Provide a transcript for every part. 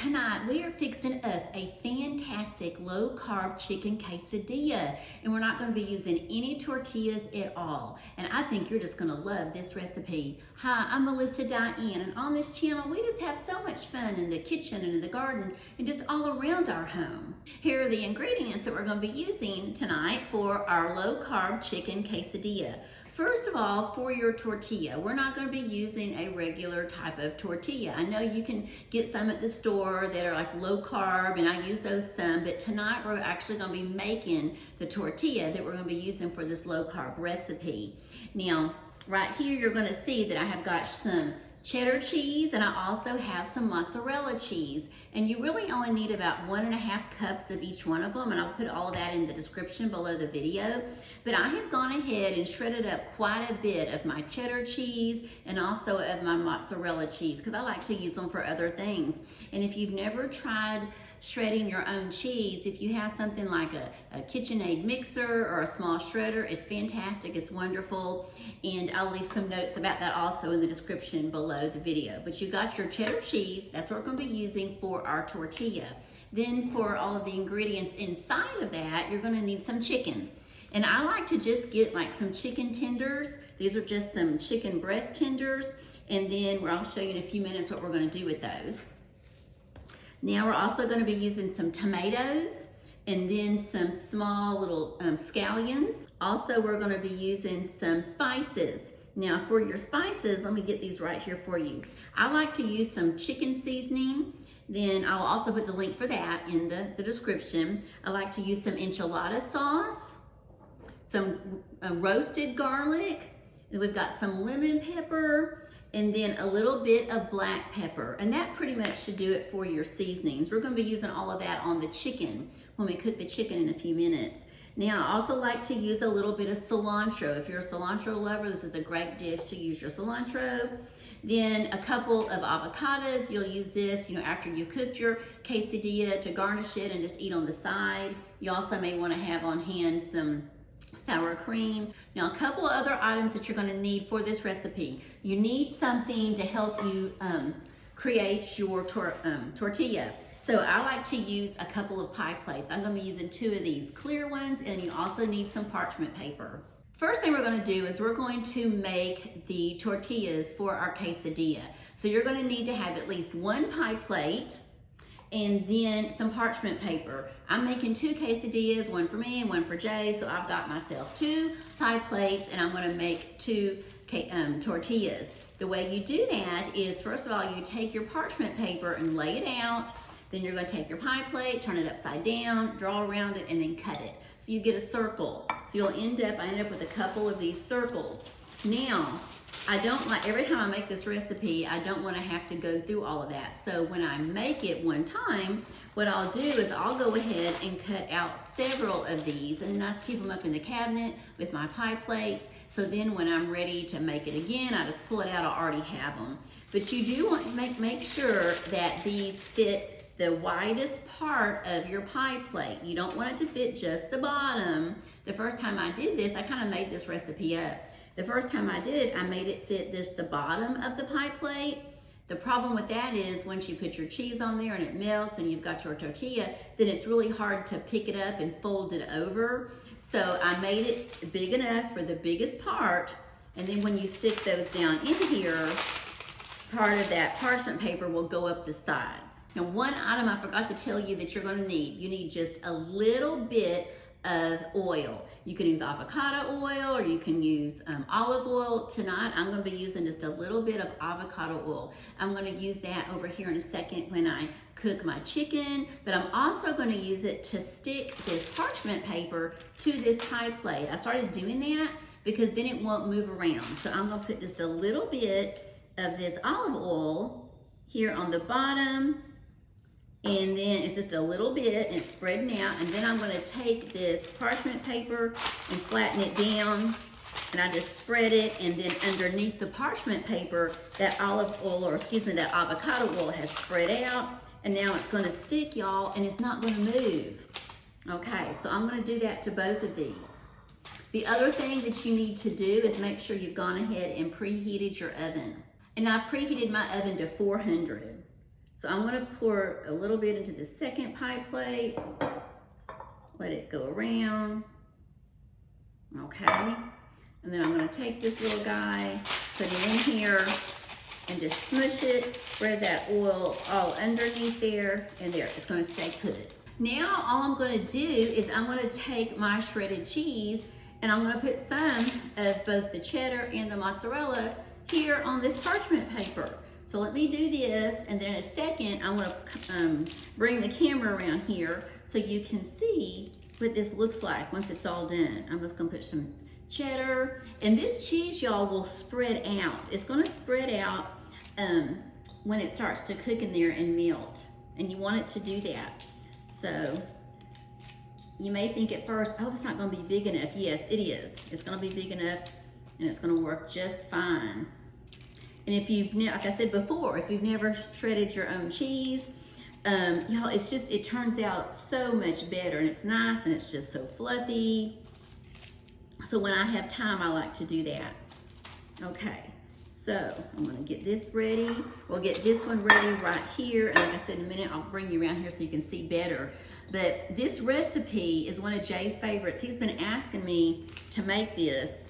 tonight we are fixing up a fantastic low-carb chicken quesadilla, and we're not going to be using any tortillas at all. And I think you're just going to love this recipe. Hi, I'm Melissa Diane, and on this channel we just have so much fun in the kitchen and in the garden and just all around our home. Here are the ingredients that we're going to be using tonight for our low-carb chicken quesadilla. First of all, for your tortilla, we're not going to be using a regular type of tortilla. I know you can get some at the store that are like low carb, and I use those some, but tonight we're actually going to be making the tortilla that we're going to be using for this low carb recipe. Now, right here you're going to see that I have got some cheddar cheese, and I also have some mozzarella cheese, and you really only need about 1.5 cups of each one of them, and I'll put all of that in the description below the video. But I have gone ahead and shredded up quite a bit of my cheddar cheese and also of my mozzarella cheese because I like to use them for other things. And if you've never tried shredding your own cheese, if you have something like a KitchenAid mixer or a small shredder, it's fantastic, it's wonderful, and I'll leave some notes about that also in the description below the video. But you got your cheddar cheese, that's what we're going to be using for our tortilla. Then for all of the ingredients inside of that, you're going to need some chicken. And I like to just get like some chicken tenders. These are just some chicken breast tenders, and then I'll show you in a few minutes what we're going to do with those. Now we're also going to be using some tomatoes and then some small little scallions. Also, we're going to be using some spices. Now for your spices, let me get these right here for you. I like to use some chicken seasoning. Then I'll also put the link for that in the description. I like to use some enchilada sauce, some roasted garlic, and we've got some lemon pepper, and then a little bit of black pepper. And that pretty much should do it for your seasonings. We're going to be using all of that on the chicken when we cook the chicken in a few minutes. Now, I also like to use a little bit of cilantro. If you're a cilantro lover, this is a great dish to use your cilantro. Then a couple of avocados. You'll use this, after you cooked your quesadilla to garnish it and just eat on the side. You also may want to have on hand some sour cream. Now, a couple of other items that you're going to need for this recipe. You need something to help you create your tortilla. So I like to use a couple of pie plates. I'm going to be using 2 of these clear ones, and you also need some parchment paper. First thing we're going to do is we're going to make the tortillas for our quesadilla. So you're going to need to have at least 1 pie plate and then some parchment paper. I'm making 2 quesadillas, 1 for me and 1 for Jay, so I've got myself 2 pie plates, and I'm going to make 2 tortillas. The way you do that is, first of all, you take your parchment paper and lay it out. Then you're going to take your pie plate, turn it upside down, draw around it, and then cut it. So you get a circle. So I end up with a couple of these circles. Now, I don't like, every time I make this recipe, I don't want to have to go through all of that. So when I make it one time, what I'll do is I'll go ahead and cut out several of these, and then I keep them up in the cabinet with my pie plates. So then when I'm ready to make it again, I just pull it out, I already have them. But you do want to make sure that these fit the widest part of your pie plate. You don't want it to fit just the bottom. The first time I did this, I kind of made this recipe up. The first time I did it, I made it fit the bottom of the pie plate. The problem with that is once you put your cheese on there and it melts and you've got your tortilla, then it's really hard to pick it up and fold it over. So I made it big enough for the biggest part, and then when you stick those down in here, part of that parchment paper will go up the sides. Now, one item I forgot to tell you that you're going to need. You need just a little bit of oil. You can use avocado oil, or you can use olive oil. Tonight, I'm going to be using just a little bit of avocado oil. I'm going to use that over here in a second when I cook my chicken, but I'm also going to use it to stick this parchment paper to this pie plate. I started doing that because then it won't move around. So I'm going to put just a little bit of this olive oil here on the bottom, and then it's just a little bit, and it's spreading out, and then I'm going to take this parchment paper and flatten it down, and I just spread it, and then underneath the parchment paper, that olive oil, or excuse me, that avocado oil has spread out, and now it's going to stick, y'all, and it's not going to move. Okay, so I'm going to do that to both of these. The other thing that you need to do is make sure you've gone ahead and preheated your oven. And I've preheated my oven to 400. So I'm gonna pour a little bit into the second pie plate. Let it go around. Okay. And then I'm gonna take this little guy, put it in here, and just smush it, spread that oil all underneath there, and there, it's gonna stay put. Now, all I'm gonna do is I'm gonna take my shredded cheese and I'm gonna put some of both the cheddar and the mozzarella here on this parchment paper. So let me do this, and then in a second, I'm gonna bring the camera around here so you can see what this looks like once it's all done. I'm just gonna put some cheddar, and this cheese, y'all, will spread out. It's gonna spread out when it starts to cook in there and melt, and you want it to do that. So you may think at first, oh, it's not gonna be big enough. Yes, it is. It's gonna be big enough, and it's gonna work just fine. And if you've, like I said before, if you've never shredded your own cheese, y'all, it's just, it turns out so much better, and it's nice, and it's just so fluffy. So when I have time, I like to do that. Okay, so I'm gonna get this ready. We'll get this one ready right here. And like I said, in a minute, I'll bring you around here so you can see better. But this recipe is one of Jay's favorites. He's been asking me to make this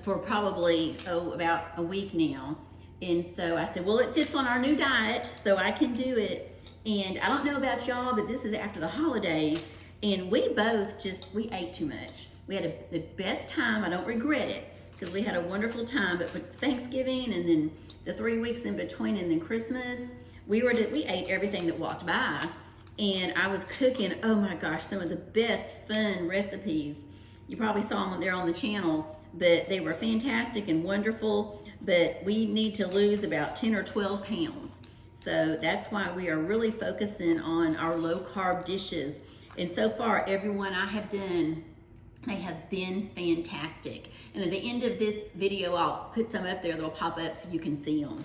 for probably, about a week now. And so I said, well, it fits on our new diet, so I can do it. And I don't know about y'all, but this is after the holidays, and we both we ate too much. We had the best time. I don't regret it, because we had a wonderful time. But for Thanksgiving and then the 3 weeks in between and then Christmas, we ate everything that walked by. And I was cooking, oh my gosh, some of the best fun recipes. You probably saw them there on the channel, but they were fantastic and wonderful. But we need to lose about 10 or 12 pounds. So that's why we are really focusing on our low carb dishes. And so far, everyone I have done, they have been fantastic. And at the end of this video, I'll put some up there that'll pop up so you can see them.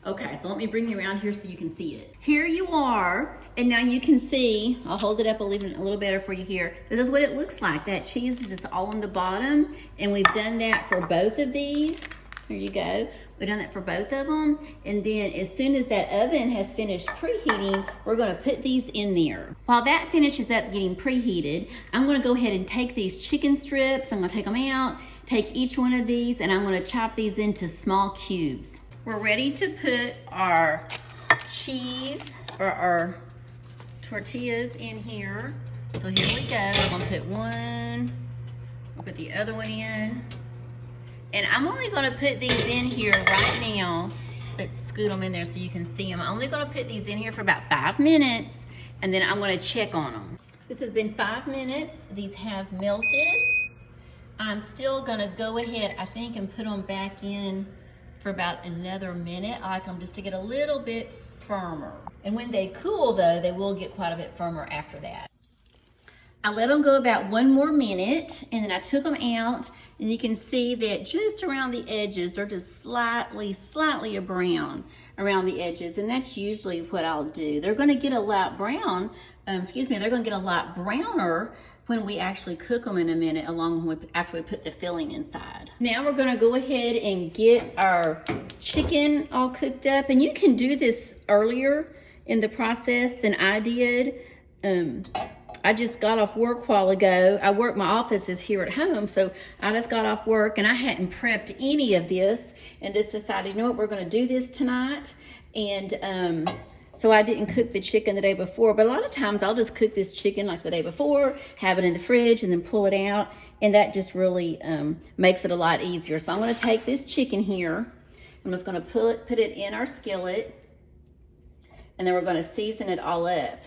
Okay, so let me bring you around here so you can see it. Here you are, and now you can see, I'll hold it up, I'll leave it a little better for you here. This is what it looks like. That cheese is just all on the bottom, and we've done that for both of these. There you go. We've done that for both of them. And then as soon as that oven has finished preheating, we're gonna put these in there. While that finishes up getting preheated, I'm gonna go ahead and take these chicken strips, I'm gonna take them out, take each one of these, and I'm gonna chop these into small cubes. We're ready to put our cheese or our tortillas in here. So here we go. I'm gonna put one, I'll put the other one in. And I'm only gonna put these in here right now. Let's scoot them in there so you can see them. I'm only gonna put these in here for about 5 minutes, and then I'm gonna check on them. This has been 5 minutes. These have melted. I'm still gonna go ahead, I think, and put them back in for about another minute. I like them just to get a little bit firmer. And when they cool though, they will get quite a bit firmer after that. I let them go about 1 more minute, and then I took them out, and you can see that just around the edges, they're just slightly a brown around the edges, and that's usually what I'll do. They're gonna get a light brown, they're gonna get a lot browner when we actually cook them in a minute after we put the filling inside. Now we're gonna go ahead and get our chicken all cooked up, and you can do this earlier in the process than I did. I just got off work a while ago. My office is here at home, so I just got off work and I hadn't prepped any of this and just decided, you know what, we're gonna do this tonight. And so I didn't cook the chicken the day before, but a lot of times I'll just cook this chicken like the day before, have it in the fridge, and then pull it out, and that just really makes it a lot easier. So I'm gonna take this chicken here, I'm just gonna put it in our skillet, and then we're gonna season it all up.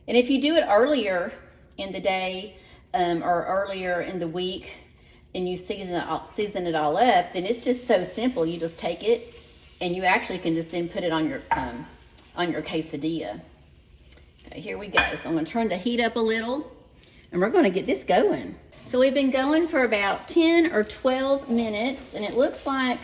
And if you do it earlier in the day or earlier in the week and you season it all up, then it's just so simple. You just take it and you actually can just then put it on your quesadilla. Okay, here we go. So I'm gonna turn the heat up a little and we're gonna get this going. So we've been going for about 10 or 12 minutes, and it looks like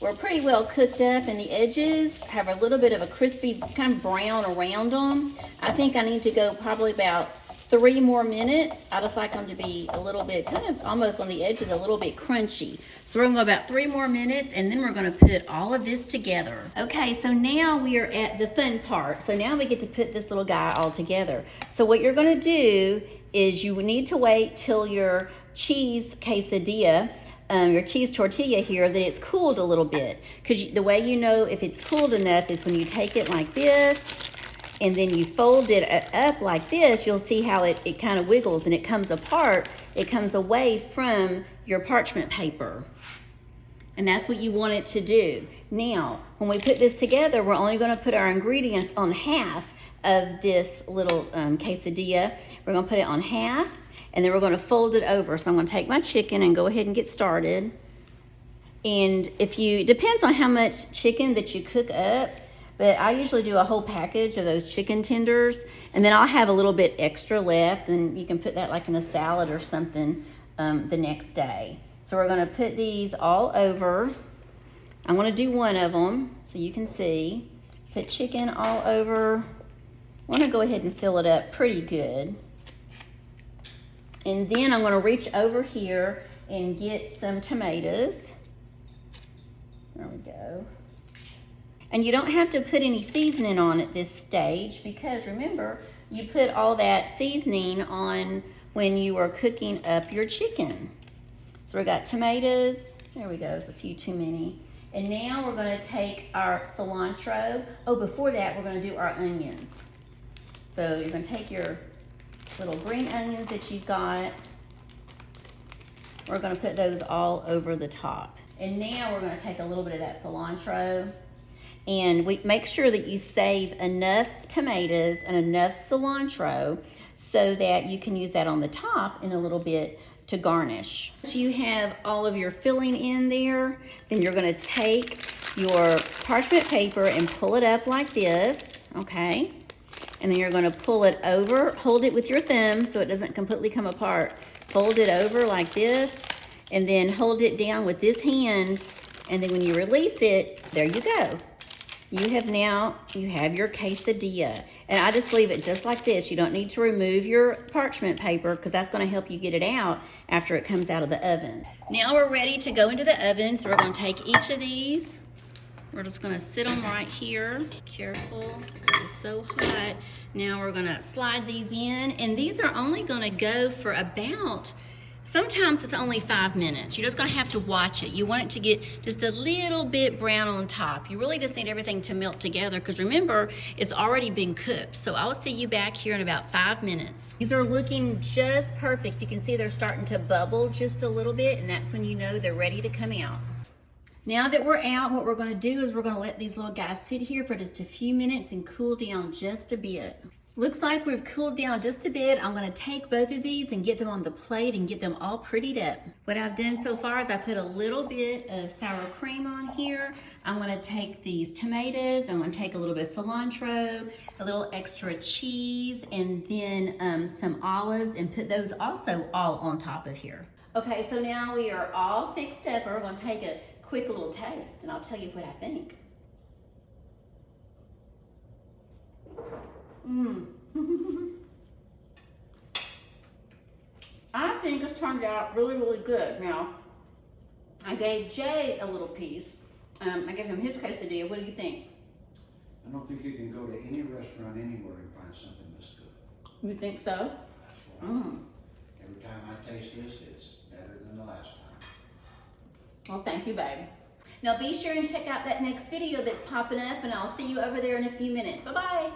we're pretty well cooked up, and the edges have a little bit of a crispy kind of brown around them. I think I need to go probably about 3 more minutes. I just like them to be a little bit, kind of almost on the edge of a little bit crunchy. So we're gonna go about 3 more minutes, and then we're gonna put all of this together. Okay, so now we are at the fun part. So now we get to put this little guy all together. So what you're gonna do is you need to wait till your cheese quesadilla, your cheese tortilla here, that it's cooled a little bit. Because the way you know if it's cooled enough is when you take it like this, and then you fold it up like this, you'll see how it kind of wiggles and it comes apart. It comes away from your parchment paper. And that's what you want it to do. Now, when we put this together, we're only gonna put our ingredients on half of this little quesadilla. We're gonna put it on half, and then we're gonna fold it over. So I'm gonna take my chicken and go ahead and get started. And it depends on how much chicken that you cook up, but I usually do a whole package of those chicken tenders, and then I'll have a little bit extra left, and you can put that like in a salad or something the next day. So we're gonna put these all over. I'm gonna do one of them so you can see. Put chicken all over. I wanna go ahead and fill it up pretty good. And then I'm gonna reach over here and get some tomatoes. There we go. And you don't have to put any seasoning on at this stage, because remember, you put all that seasoning on when you are cooking up your chicken. So we got tomatoes. There we go, it's a few too many. And now we're gonna take our cilantro. Oh, before that, we're gonna do our onions. So you're gonna take your little green onions that you've got. We're gonna put those all over the top. And now we're gonna take a little bit of that cilantro, and we make sure that you save enough tomatoes and enough cilantro so that you can use that on the top in a little bit to garnish. Once you have all of your filling in there, then you're gonna take your parchment paper and pull it up like this, okay? And then you're gonna pull it over, hold it with your thumb so it doesn't completely come apart. Fold it over like this, and then hold it down with this hand, and then when you release it, there you go. You have your quesadilla. And I just leave it just like this. You don't need to remove your parchment paper, because that's gonna help you get it out after it comes out of the oven. Now we're ready to go into the oven, so we're gonna take each of these. We're just gonna sit them right here. Careful, it's so hot. Now we're gonna slide these in, and these are only gonna go for about, sometimes it's only 5 minutes. You're just gonna have to watch it. You want it to get just a little bit brown on top. You really just need everything to melt together, because remember, it's already been cooked. So I'll see you back here in about 5 minutes. These are looking just perfect. You can see they're starting to bubble just a little bit, and that's when you know they're ready to come out. Now that we're out, what we're gonna do is we're gonna let these little guys sit here for just a few minutes and cool down just a bit. Looks like we've cooled down just a bit. I'm gonna take both of these and get them on the plate and get them all prettied up. What I've done so far is I put a little bit of sour cream on here. I'm gonna take these tomatoes, I'm gonna take a little bit of cilantro, a little extra cheese, and then some olives, and put those also all on top of here. Okay, so now we are all fixed up, and we're gonna take a quick little taste, and I'll tell you what I think. I think it's turned out really, really good. Now, I gave Jay a little piece. I gave him his quesadilla. What do you think? I don't think you can go to any restaurant anywhere and find something this good. You think so? That's what I think. Every time I taste this, it's better than the last time. Well, thank you, babe. Now be sure and check out that next video that's popping up, and I'll see you over there in a few minutes. Bye-bye.